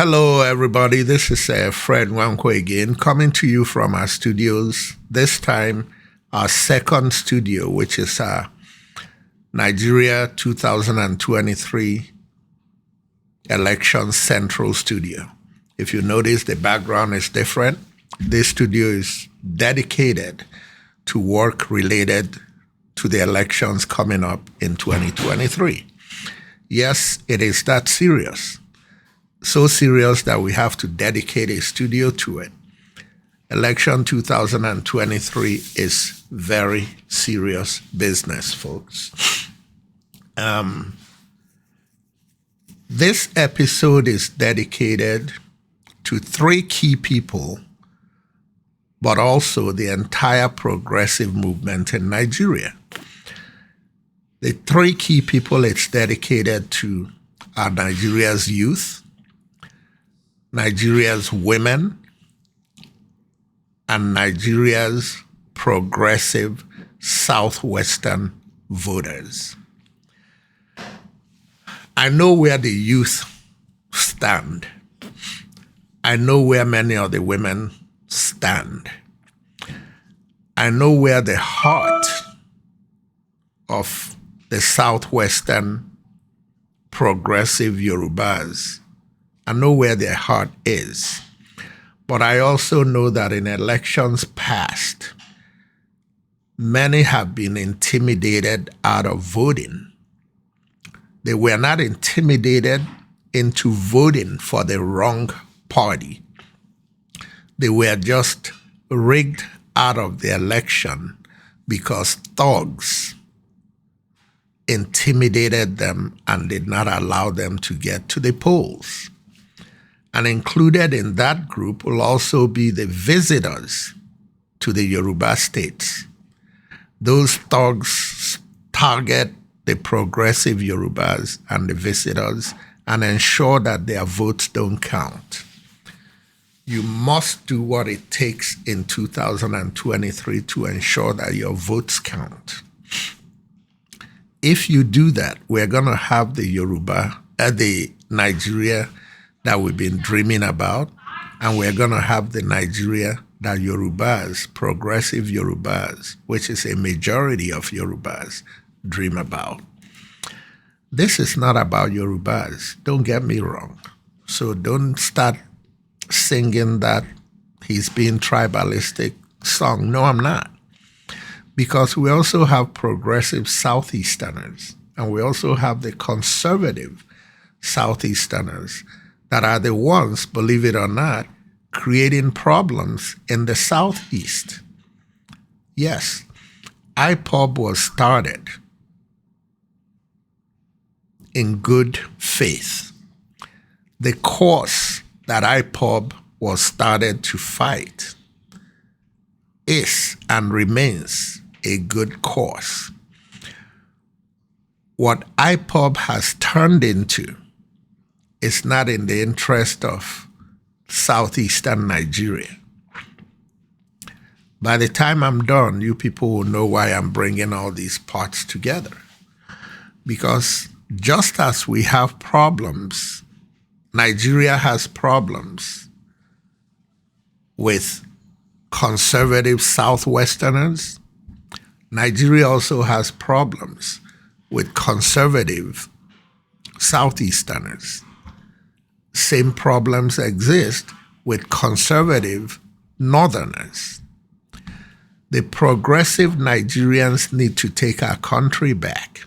Hello, everybody. This is Fred Wankwo again, coming to you from our studios. This time, our second studio, which is Nigeria 2023 Election Central Studio. If you notice, the background is different. This studio is dedicated to work related to the elections coming up in 2023. Yes, it is that serious. So serious that we have to dedicate a studio to it. Election 2023 is very serious business, folks. This episode is dedicated to three key people, but also the entire progressive movement in Nigeria. The three key people it's dedicated to are Nigeria's youth, Nigeria's women, and Nigeria's progressive Southwestern voters. I know where the youth stand. I know where many of the women stand. I know where the heart of the Southwestern progressive Yorubas, I know where their heart is. But I also know that in elections past, many have been intimidated out of voting. They were not intimidated into voting for the wrong party. They were just rigged out of the election because thugs intimidated them and did not allow them to get to the polls. And included in that group will also be the visitors to the Yoruba states. Those thugs target the progressive Yorubas and the visitors and ensure that their votes don't count. You must do what it takes in 2023 to ensure that your votes count. If you do that, we're going to have the Nigeria that we've been dreaming about, and we're going to have the Nigeria that Yorubas, progressive Yorubas, which is a majority of Yorubas, dream about. This is not about Yorubas, don't get me wrong. So don't start singing that he's being tribalistic song. No, I'm not. Because we also have progressive Southeasterners, and we also have the conservative Southeasterners that are the ones, believe it or not, creating problems in the Southeast. Yes, IPOB was started in good faith. The cause that IPOB was started to fight is and remains a good cause. What IPOB has turned into is not in the interest of Southeastern Nigeria. By the time I'm done, you people will know why I'm bringing all these parts together. Because just as we have problems, Nigeria has problems with conservative Southwesterners, Nigeria also has problems with conservative Southeasterners. Same problems exist with conservative Northerners. The progressive Nigerians need to take our country back.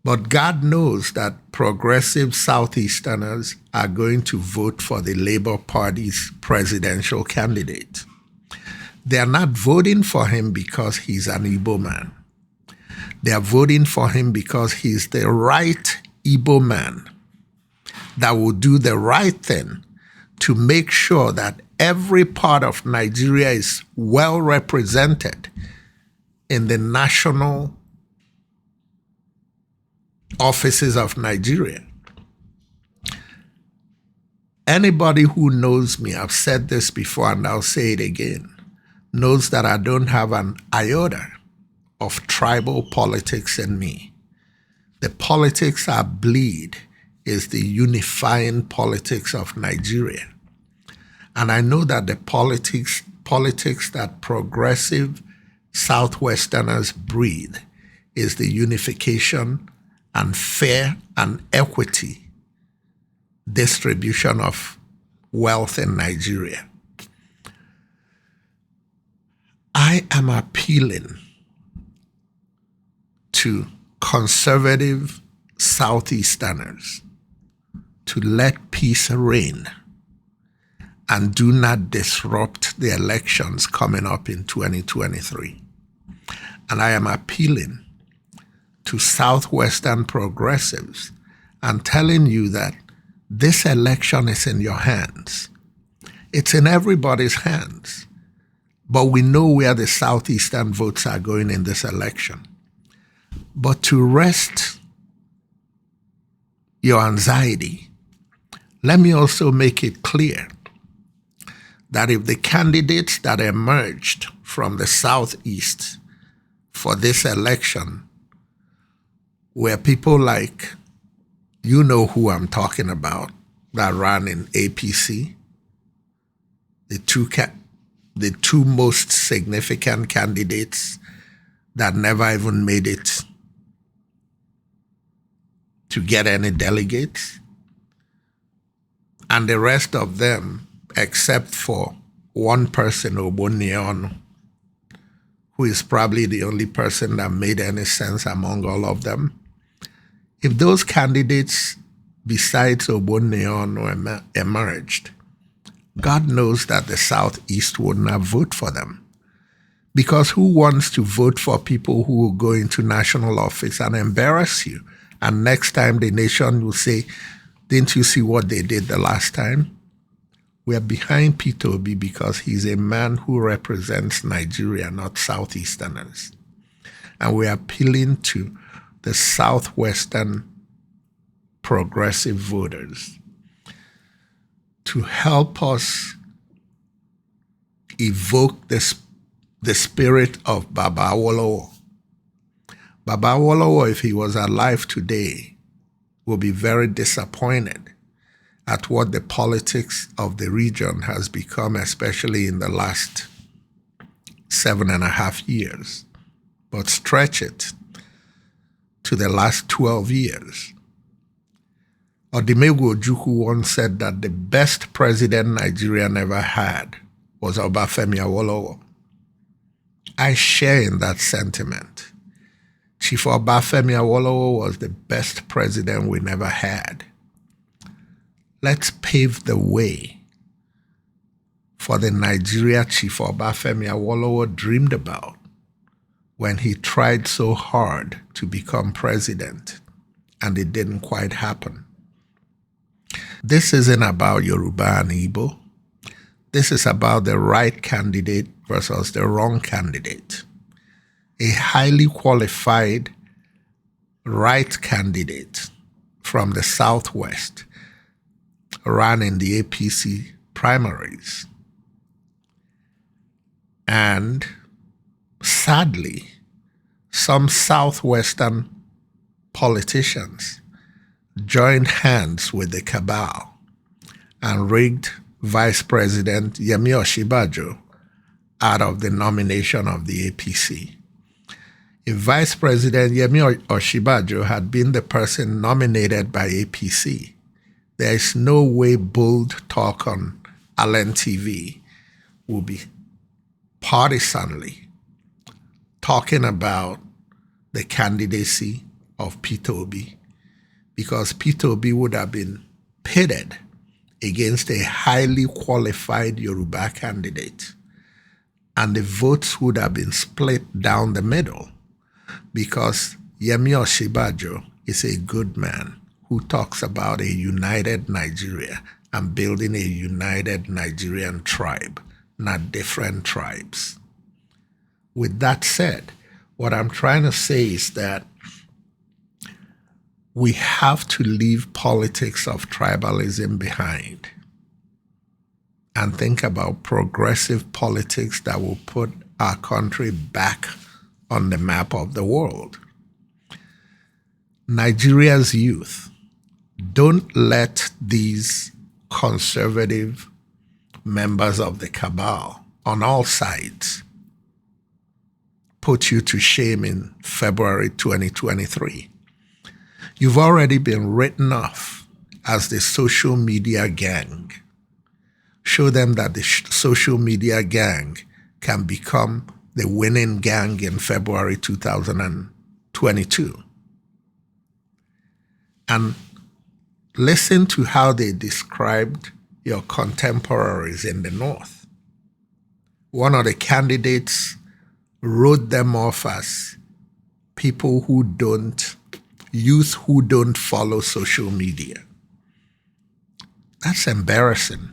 But God knows that progressive Southeasterners are going to vote for the Labour Party's presidential candidate. They are not voting for him because he's an Igbo man. They are voting for him because he's the right Igbo man that will do the right thing to make sure that every part of Nigeria is well represented in the national offices of Nigeria. Anybody who knows me, I've said this before and I'll say it again, knows that I don't have an iota of tribal politics in me. The politics I bleed is the unifying politics of Nigeria. And I know that the politics that progressive Southwesterners breed is the unification and fair and equity distribution of wealth in Nigeria. I am appealing to conservative Southeasterners to let peace reign and do not disrupt the elections coming up in 2023. And I am appealing to Southwestern progressives and telling you that this election is in your hands. It's in everybody's hands. But we know where the Southeastern votes are going in this election. But to rest your anxiety, let me also make it clear that if the candidates that emerged from the Southeast for this election were people like, you know who I'm talking about, that ran in APC, the two most significant candidates that never even made it to get any delegates, and the rest of them, except for one person, Obonneon, who is probably the only person that made any sense among all of them. If those candidates besides Obonneon emerged, God knows that the Southeast would not vote for them. Because who wants to vote for people who will go into national office and embarrass you? And next time the nation will say, didn't you see what they did the last time? We are behind Peter Obi because he's a man who represents Nigeria, not Southeasterners. And we are appealing to the Southwestern progressive voters to help us evoke the spirit of Baba Awolowo. Baba Awolowo, if he was alive today, will be very disappointed at what the politics of the region has become, especially in the last 7.5 years. But stretch it to the last 12 years. Odimegwu Ojukwu once said that the best president Nigeria never had was Obafemi Awolowo. I share in that sentiment. Chief Obafemi Awolowo was the best president we never had. Let's pave the way for the Nigeria Chief Obafemi Awolowo dreamed about when he tried so hard to become president, and it didn't quite happen. This isn't about Yoruba and Igbo. This is about the right candidate versus the wrong candidate. A highly qualified right candidate from the Southwest ran in the APC primaries. And sadly, some Southwestern politicians joined hands with the cabal and rigged Vice President Yemi Osinbajo out of the nomination of the APC. If Vice President Yemi Osinbajo had been the person nominated by APC, there is no way bold talk on Allen TV will be partisanly talking about the candidacy of Peter Obi, because Peter Obi would have been pitted against a highly qualified Yoruba candidate, and the votes would have been split down the middle, because Yemi Osinbajo is a good man who talks about a united Nigeria and building a united Nigerian tribe, not different tribes. With that said, what I'm trying to say is that we have to leave politics of tribalism behind and think about progressive politics that will put our country back on the map of the world. Nigeria's youth don't let these conservative members of the cabal on all sides put you to shame in February 2023. You've already been written off as the social media gang. Show them that the social media gang can become the winning gang in February 2022. And listen to how they described your contemporaries in the North. One of the candidates wrote them off as people youth who don't follow social media. That's embarrassing.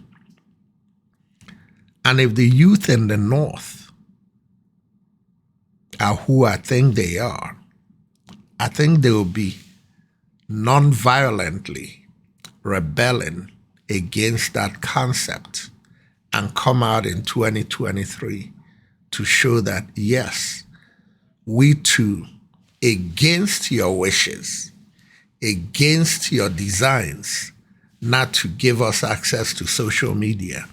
And if the youth in the North are who I think they are, I think they will be non-violently rebelling against that concept and come out in 2023 to show that, yes, we too, against your wishes, against your designs not to give us access to social media,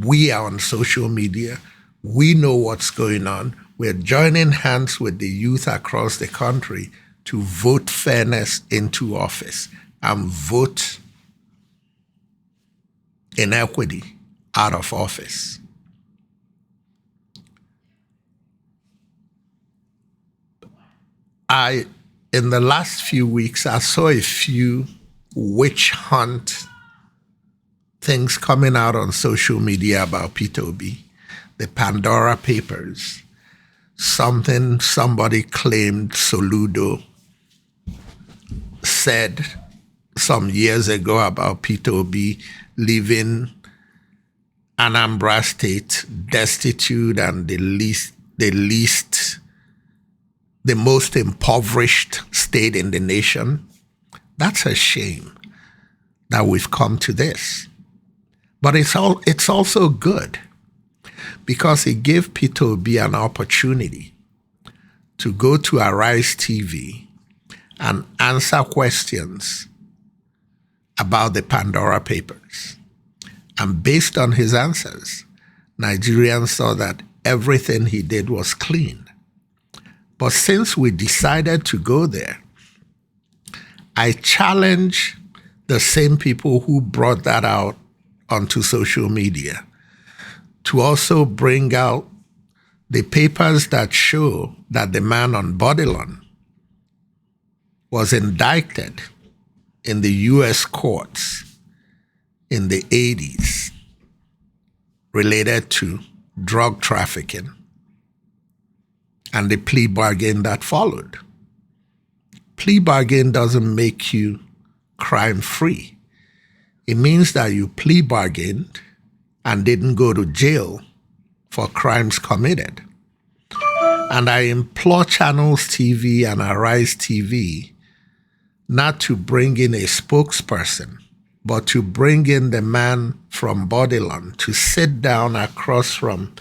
we are on social media, we know what's going on, we're joining hands with the youth across the country to vote fairness into office and vote inequity out of office. In the last few weeks, I saw a few witch hunt things coming out on social media about Peter Obi, the Pandora Papers, somebody claimed Soludo said some years ago about Peter Obi leaving Anambra State destitute and the most impoverished state in the nation. That's a shame that we've come to this. But it's also good because it gave Peter Obi an opportunity to go to Arise TV and answer questions about the Pandora Papers. And based on his answers, Nigerians saw that everything he did was clean. But since we decided to go there, I challenge the same people who brought that out onto social media to also bring out the papers that show that the man on Bodilon was indicted in the U.S. courts in the 80s related to drug trafficking and the plea bargain that followed. Plea bargain doesn't make you crime-free. It means that you plea bargained and didn't go to jail for crimes committed. And I implore Channels TV and Arise TV not to bring in a spokesperson, but to bring in the man from Bodilon to sit down across from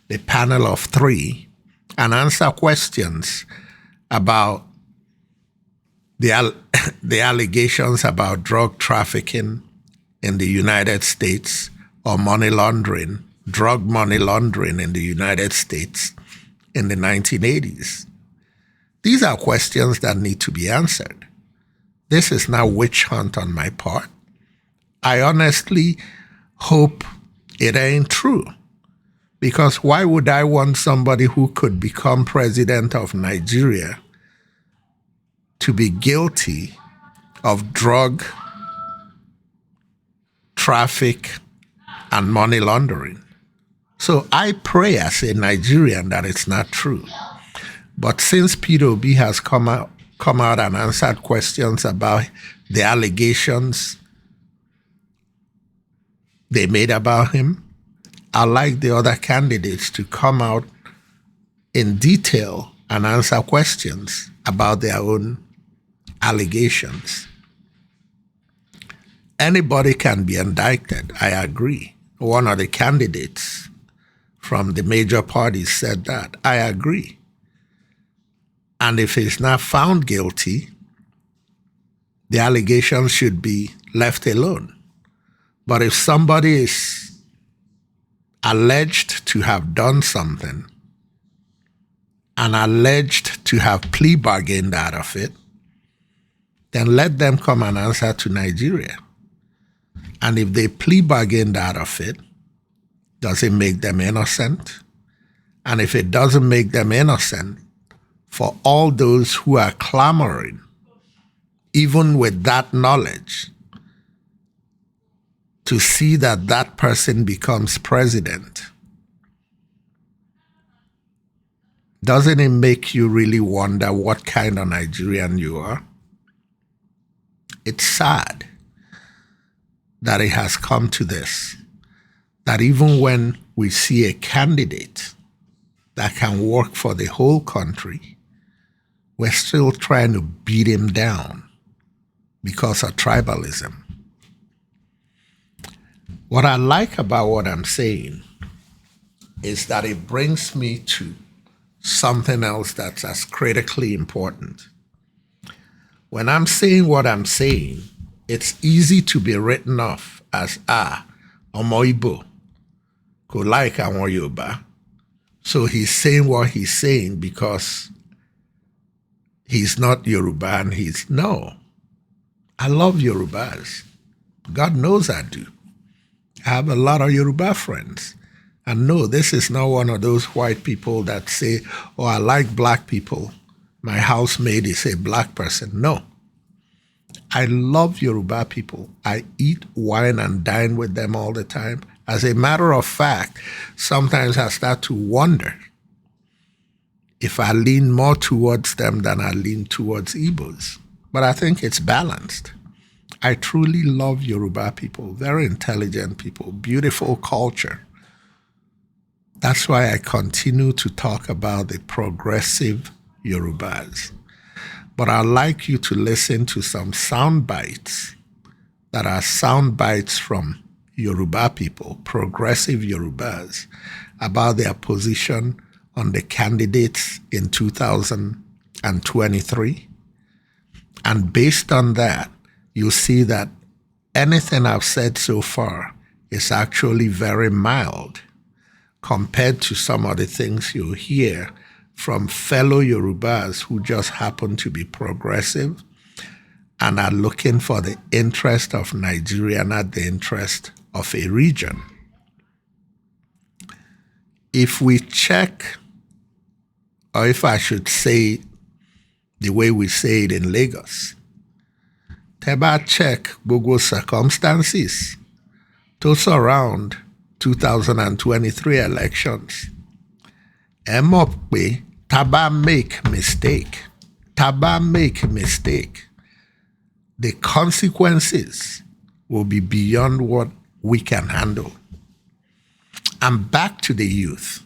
the panel of three and answer questions about the allegations about drug trafficking in the United States or money laundering, drug money laundering in the United States in the 1980s. These are questions that need to be answered. This is not witch hunt on my part. I honestly hope it ain't true. Because why would I want somebody who could become president of Nigeria to be guilty of drug traffic and money laundering? So I pray as a Nigerian that it's not true. But since Peter Obi has come out and answered questions about the allegations they made about him, I like the other candidates to come out in detail and answer questions about their own allegations. Anybody can be indicted, I agree. One of the candidates from the major parties said that. I agree. And if he's not found guilty, the allegations should be left alone. But if somebody is alleged to have done something and alleged to have plea bargained out of it, then let them come and answer to Nigeria. And if they plea bargained out of it, does it make them innocent? And if it doesn't make them innocent, for all those who are clamoring, even with that knowledge, to see that that person becomes president, doesn't it make you really wonder what kind of Nigerian you are? It's sad that it has come to this, that even when we see a candidate that can work for the whole country, we're still trying to beat him down because of tribalism. What I like about what I'm saying is that it brings me to something else that's as critically important. When I'm saying what I'm saying, it's easy to be written off as, Omo Igbo, ko like àwọn Yoruba. So he's saying what he's saying because he's not Yoruba and no. I love Yorubas. God knows I do. I have a lot of Yoruba friends. And no, this is not one of those white people that say, oh, I like black people. My housemaid is a black person. No. I love Yoruba people. I eat, wine, and dine with them all the time. As a matter of fact, sometimes I start to wonder if I lean more towards them than I lean towards Igbos. But I think it's balanced. I truly love Yoruba people, very intelligent people, beautiful culture. That's why I continue to talk about the progressive Yorubas. But I'd like you to listen to some sound bites that are sound bites from Yoruba people, progressive Yorubas, about their position on the candidates in 2023. And based on that, you see that anything I've said so far is actually very mild compared to some of the things you hear from fellow Yorubas who just happen to be progressive and are looking for the interest of Nigeria, not the interest of a region. If we check, or if I should say the way we say it in Lagos, Teba check Google circumstances to surround 2023 elections. Emokwe, Taba make mistake. The consequences will be beyond what we can handle. And back to the youth,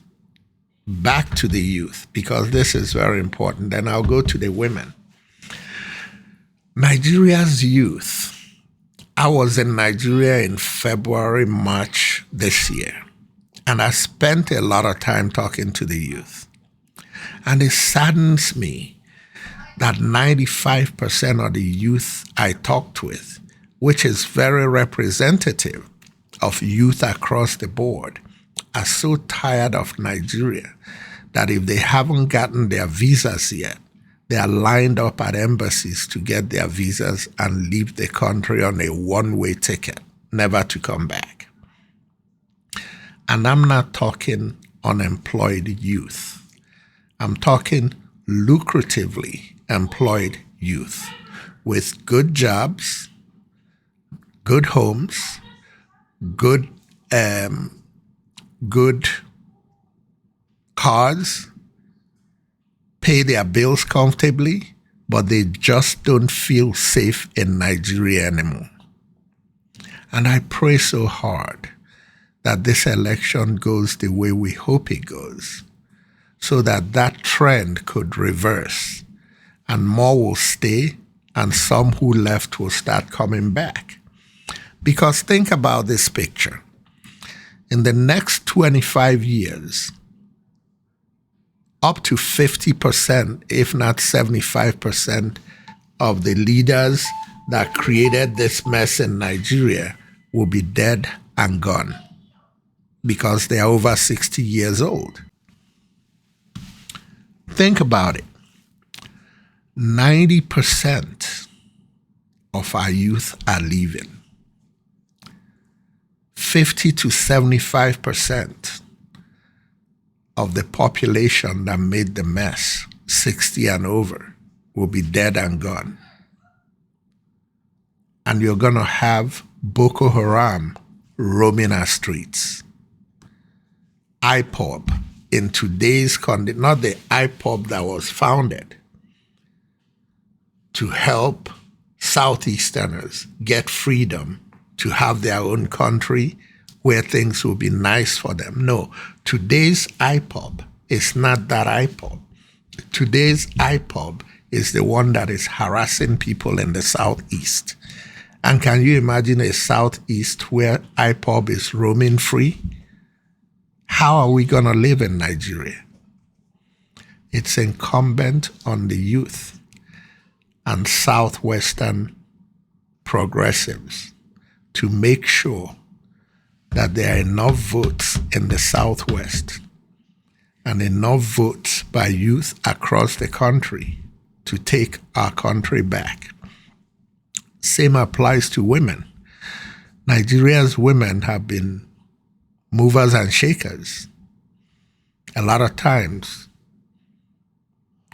because this is very important. Then I'll go to the women. Nigeria's youth. I was in Nigeria in February, March this year, and I spent a lot of time talking to the youth. And it saddens me that 95% of the youth I talked with, which is very representative of youth across the board, are so tired of Nigeria that if they haven't gotten their visas yet, they are lined up at embassies to get their visas and leave the country on a one-way ticket, never to come back. And I'm not talking unemployed youth. I'm talking lucratively employed youth with good jobs, good homes, good cars, pay their bills comfortably, but they just don't feel safe in Nigeria anymore. And I pray so hard that this election goes the way we hope it goes, so that that trend could reverse and more will stay and some who left will start coming back. Because think about this picture. In the next 25 years, up to 50%, if not 75% of the leaders that created this mess in Nigeria will be dead and gone because they are over 60 years old. Think about it. 90% of our youth are leaving. 50 to 75% of the population that made the mess, 60 and over, will be dead and gone. And you're going to have Boko Haram roaming our streets. IPOB in today's condition, not the IPOB that was founded to help Southeasterners get freedom to have their own country where things will be nice for them. No, today's IPOB is not that IPOB. Today's IPOB is the one that is harassing people in the Southeast. And can you imagine a Southeast where IPOB is roaming free? How are we going to live in Nigeria? It's incumbent on the youth and Southwestern progressives to make sure that there are enough votes in the Southwest and enough votes by youth across the country to take our country back. Same applies to women. Nigeria's women have been movers and shakers a lot of times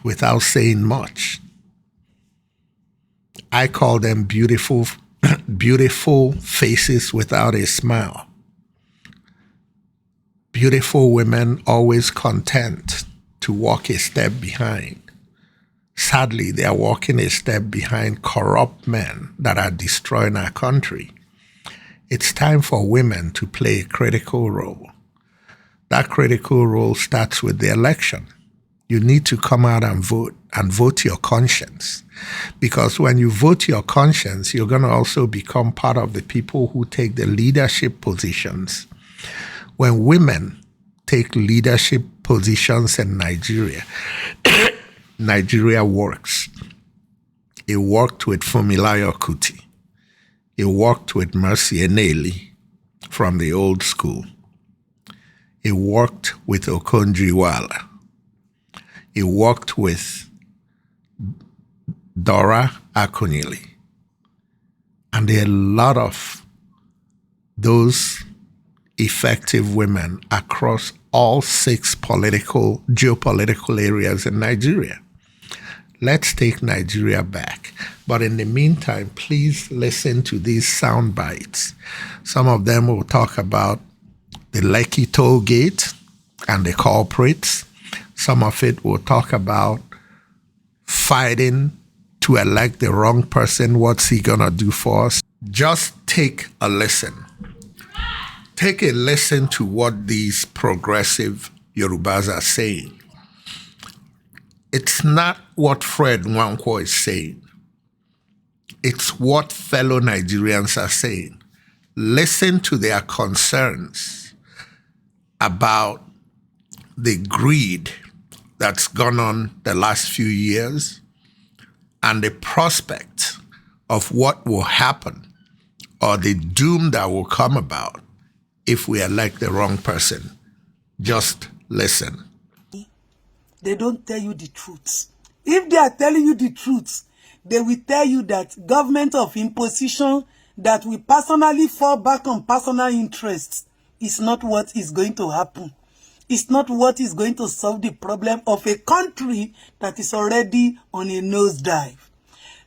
without saying much. I call them beautiful faces without a smile. Beautiful women always content to walk a step behind. Sadly, they are walking a step behind corrupt men that are destroying our country. It's time for women to play a critical role. That critical role starts with the election. You need to come out and vote your conscience. Because when you vote your conscience, you're going to also become part of the people who take the leadership positions. When women take leadership positions in Nigeria, Nigeria works. It worked with Funmilayo Kuti. It worked with Mercy Eneli from the old school. It worked with Okonjo-Iweala. It worked with Dora Akunyili. And there are a lot of those effective women across all 6 geopolitical areas in Nigeria. Let's take Nigeria back. But in the meantime, please listen to these sound bites. Some of them will talk about the Lekki toll gate and the culprits. Some of it will talk about fighting to elect the wrong person. What's he gonna do for us? Just take a listen. Take a listen to what these progressive Yorubas are saying. It's not what Fred Nwankwo is saying. It's what fellow Nigerians are saying. Listen to their concerns about the greed that's gone on the last few years and the prospect of what will happen or the doom that will come about if we elect the wrong person. Just listen. They don't tell you the truth. If they are telling you the truth, they will tell you that government of imposition that will personally fall back on personal interests is not what is going to happen. It's not what is going to solve the problem of a country that is already on a nosedive.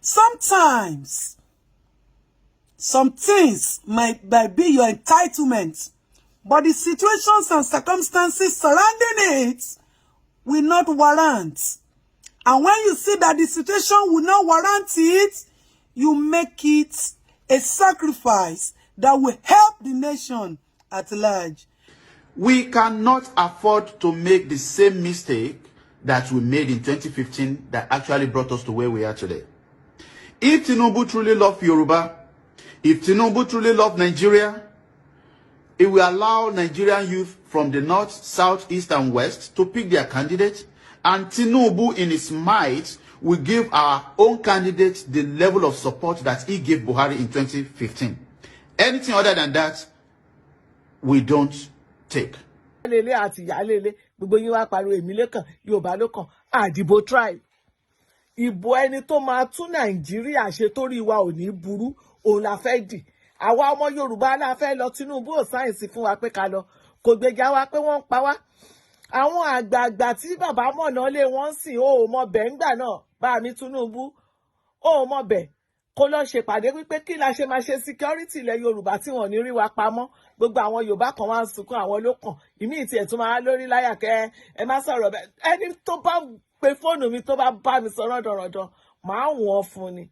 Sometimes, some things might be your entitlement, but the situations and circumstances surrounding it will not warrant. And when you see that the situation will not warrant it, you make it a sacrifice that will help the nation at large. We cannot afford to make the same mistake that we made in 2015 that actually brought us to where we are today. If Tinubu truly loved Yoruba, if Tinubu truly loved Nigeria, it will allow Nigerian youth from the north, south, east, and west to pick their candidate, and Tinubu in his might we give our own candidate the level of support that he gave Buhari in 2015. Anything other than that, we don't take. Lele àti ìyálélé gbogbo yín wá pariwo èmi lẹ́kàn Yorùbá ló kàn àdìbò tribe. Ìbò ẹni tó máa tún Nàìjíríà ṣe torí wa ò ní burú òun la fẹ́ dì. Àwa ọmọ Yorùbá la fẹ́ lọ Tinubu ò sáyẹ̀nsì fún wa pé ká lọ kò gbèjà wa pé wọ́n ń pa wá. Àwọn àgbààgbà tí bàbá mọ̀nà lé wọ́n sìn ó mọ bẹ̀ ńgbà náà bá mi Tinubu ó mọ bẹ̀ kó lọ ṣèpàdé wípé kí la ṣe máa ṣe security ilẹ̀ Yorùbá tí wọ́n ní rí wa pamọ́ gbogbo àwọn Yorùbá kan wá ń sunkún àwọn ló kàn ìmí ìtì ẹ̀ tún máa lórí láyà kẹ́ ẹ má sọ̀rọ̀ bẹ́ẹ̀ ẹni tó bá pe fóònù mi tó bá bá mi sọ rọ́dọ̀rọ̀dọ̀ màá wọ̀n fún ni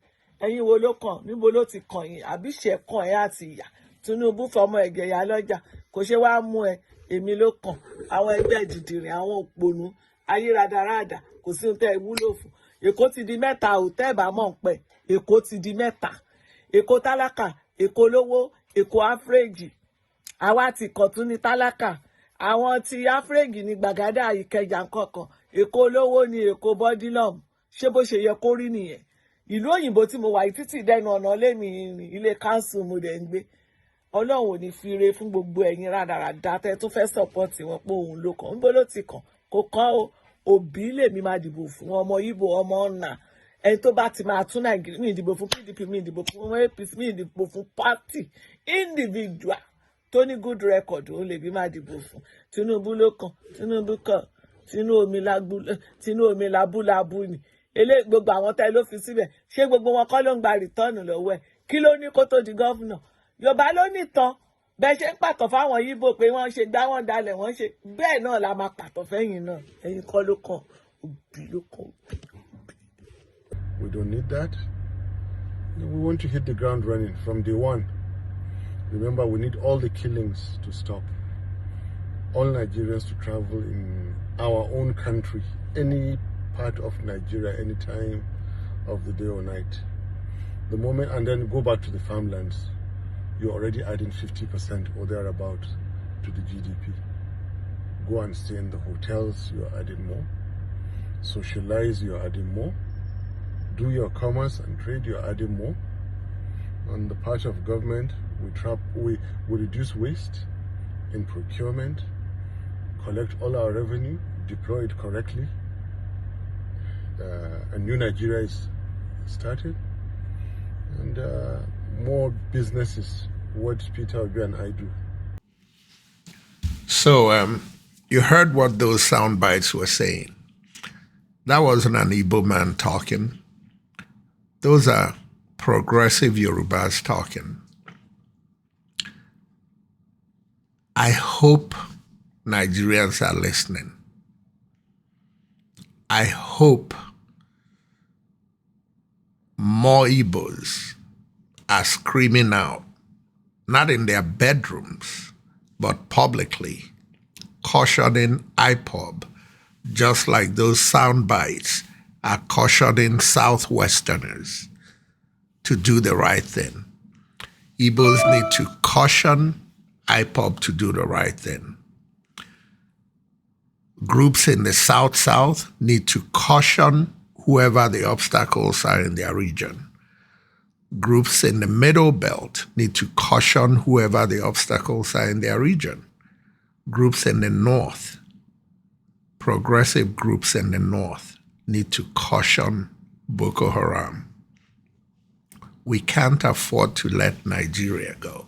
ẹ̀yin wo ló kàn níbo ló ti kàn yín àbí ṣe kàn ẹ́ àti ìyá Tinubu fọmọ ẹ̀gẹ̀yà lọ́jà kò ṣe wá mú ẹ èmi ló kàn àwọn ẹgbẹ́ dìdìrìn àwọn òpònú ayéradáradà kò sí ohun tẹ́ ẹ wúlò fún Èkó ti di mẹ́ta ò tẹ́ ẹ bá mọ̀ ń pẹ́ Èkó ti di mẹ́ta Èkó tálákà Èkó lówó Èkó áfírèjì àwa ti kọ̀tún ní tálákà àwọn ti áfírèjì ní Gbàgádà Ìkẹjà nkankan Èkó lówó ní Èkó bọ́dílọ̀m ṣé bó ṣe yẹ kó rí nìyẹn ìlú òyìnbó tí mo wà yìí títí dẹnu ọ̀nà lémi ilé káńsù mo dẹ̀ ń gbé Ọlọ́run ò ní fi re fún gbogbo ẹ̀yin rádaràda tẹ́ tún fẹ́ sọ̀pọ̀tì wọn pé òun ló kàn níbo ló ti kàn kò kàn ó Òbí lèmi máa dìbò fún ọmọ Ìgbò ọmọ ọ̀nà ẹni tó bá ti máa tún Nàìjíríà mi ìdìbò fún PDP mi ìdìbò fún APC mi ìdìbò fún party individual tó ní good record ó lèmi máa dìbò fún Tinubu ló kàn Tinubu kàn tinú omi labúlabú ni eléyìí gbogbo àwọn tẹ́ ló fi síbẹ̀ ṣé gbogbo wọn kọ́ ló ń gba rìtọ́ọ̀nù lọ́wọ́ ẹ̀ kí ló ní kó tó di gọ́fúnà Yorùbá ló nìtàn bẹ́ẹ̀ ṣe ń pàtó fáwọn Yíbò pé wọ́n ṣe gbá wọn dalẹ̀ wọ́n ṣe bẹ́ẹ̀ náà la máa pàtó fẹ́yìn náà ẹ̀yin kọ́ ló kàn Òbí ló kàn. We don't need that. We want to hit the ground running from day one. Remember, we need all the killings to stop. All Nigerians to travel in our own country, any part of Nigeria, any time of the day or night. The moment, and then go back to the farmlands. You're already adding 50% or thereabout to the GDP. Go and stay in the hotels, you're adding more. Socialize, you're adding more. Do your commerce and trade, you're adding more. On the part of government, we reduce waste in procurement, collect all our revenue, deploy it correctly. A new Nigeria is started, and more businesses, what Peter Obi and I do. So you heard what those sound bites were saying. That wasn't an Igbo man talking. Those are progressive Yorubas talking. I hope Nigerians are listening. I hope more Igbos are screaming out, not in their bedrooms, but publicly, cautioning IPOB, just like those sound bites are cautioning Southwesterners to do the right thing. Igbos need to caution IPOB to do the right thing. Groups in the South need to caution whoever the obstacles are in their region. Groups in the Middle Belt need to caution whoever the obstacles are in their region. Groups in the North, progressive groups in the North, need to caution Boko Haram. We can't afford to let Nigeria go.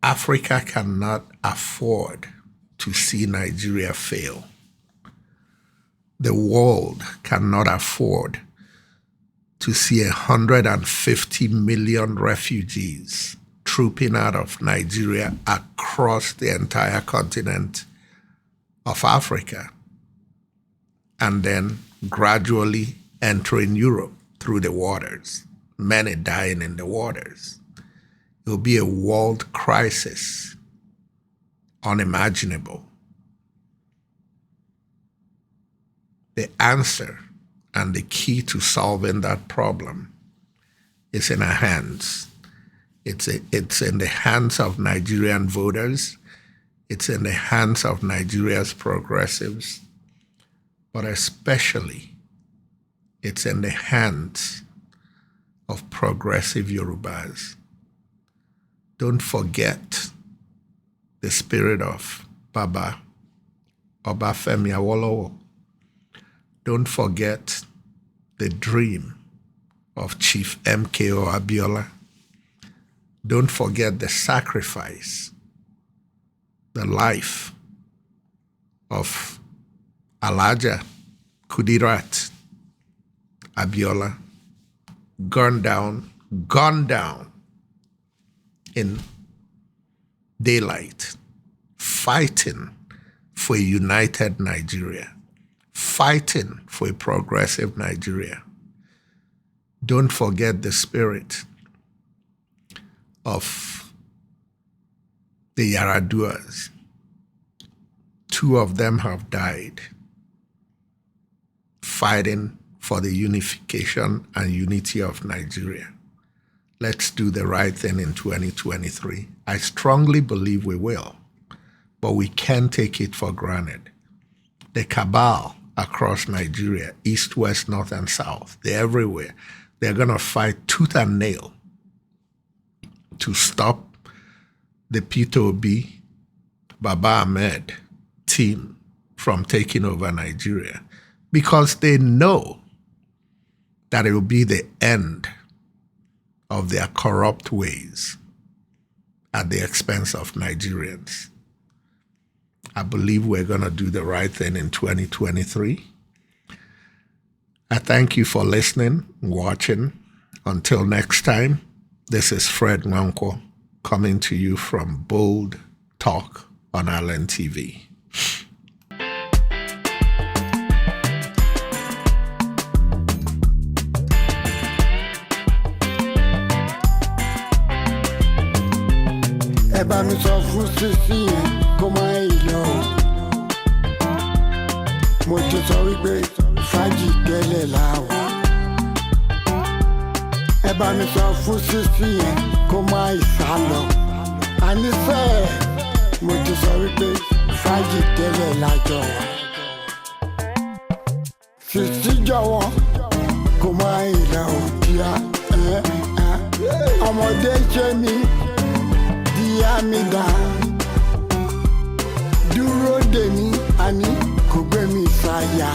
Africa cannot afford to see Nigeria fail. The world cannot afford to see 150 million refugees trooping out of Nigeria across the entire continent of Africa and then gradually entering Europe through the waters, many dying in the waters. It will be a world crisis, unimaginable. The answer and the key to solving that problem is in our hands. It's in the hands of Nigerian voters. It's in the hands of Nigeria's progressives, but especially It's in the hands of progressive Yorubas. Don't forget the spirit of Baba Obafemi Awolowo. Don't forget the dream of Chief MKO Abiola. Don't forget the sacrifice, the life of Alhaja Kudirat Abiola, gone down in daylight, fighting for a united Nigeria, fighting for a progressive Nigeria. Don't forget the spirit of the Yaraduas. 2 of them have died fighting for the unification and unity of Nigeria. Let's do the right thing in 2023. I strongly believe we will, but we can't take it for granted. The cabal across Nigeria, east, west, north, and south, they're everywhere. They're going to fight tooth and nail to stop the Peter Obi, Baba Ahmed team from taking over Nigeria, because they know that it will be the end of their corrupt ways at the expense of Nigerians. I believe we're going to do the right thing in 2023. I thank you for listening, watching. Until next time, this is Fred Nwankwo coming to you from Bold Talk on Island TV. Ẹ bá mi sọ fún Sisi kó má lọ. Mo ti sọ wípé fàájì tẹ́lẹ̀ láwọ̀. Ẹ bá mi sọ fún Sisi kó má sá lọ. Àníṣe mo ti sọ wípé fàájì tẹ́lẹ̀ lájọ wà. Sisi jọ̀wọ́ kó má lọ kíá. Ọmọdé ṣe mí. Amida dúró dè mí àní kò gbé mi sáyà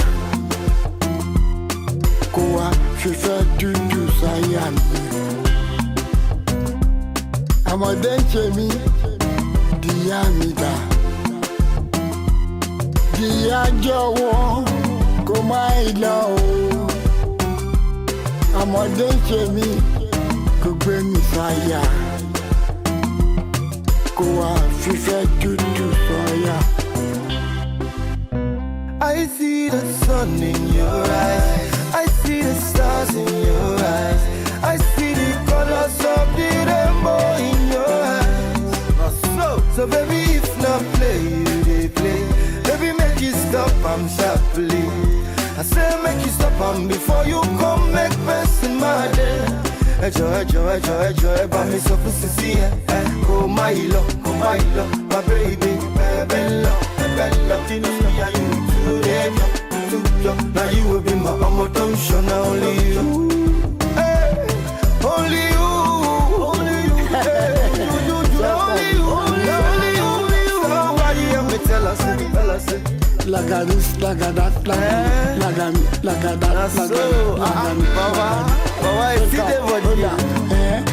kó wá fífẹ́ tútù sáyà mi. Ọmọdé ń ṣe mí díyá mi dà díyá jọ̀wọ́ kó má lọ o. Ọmọdé ń ṣe mí kò gbé mi sáyà. I see the sun in your eyes, I see the stars in your eyes, I see the colors of the rainbow in your eyes. So baby, if not play, you they play. Baby, make you stop, I'm sharply. I say make you stop, I'm before you come make mess in my day. Enjoy, but me so for Sisi, oh my love, my baby, bella, Tinubu, you today, now you will be my promotion, only you, only you, somebody help me tell us. Like a this, like a that, like a that, like a Baba, I see the body.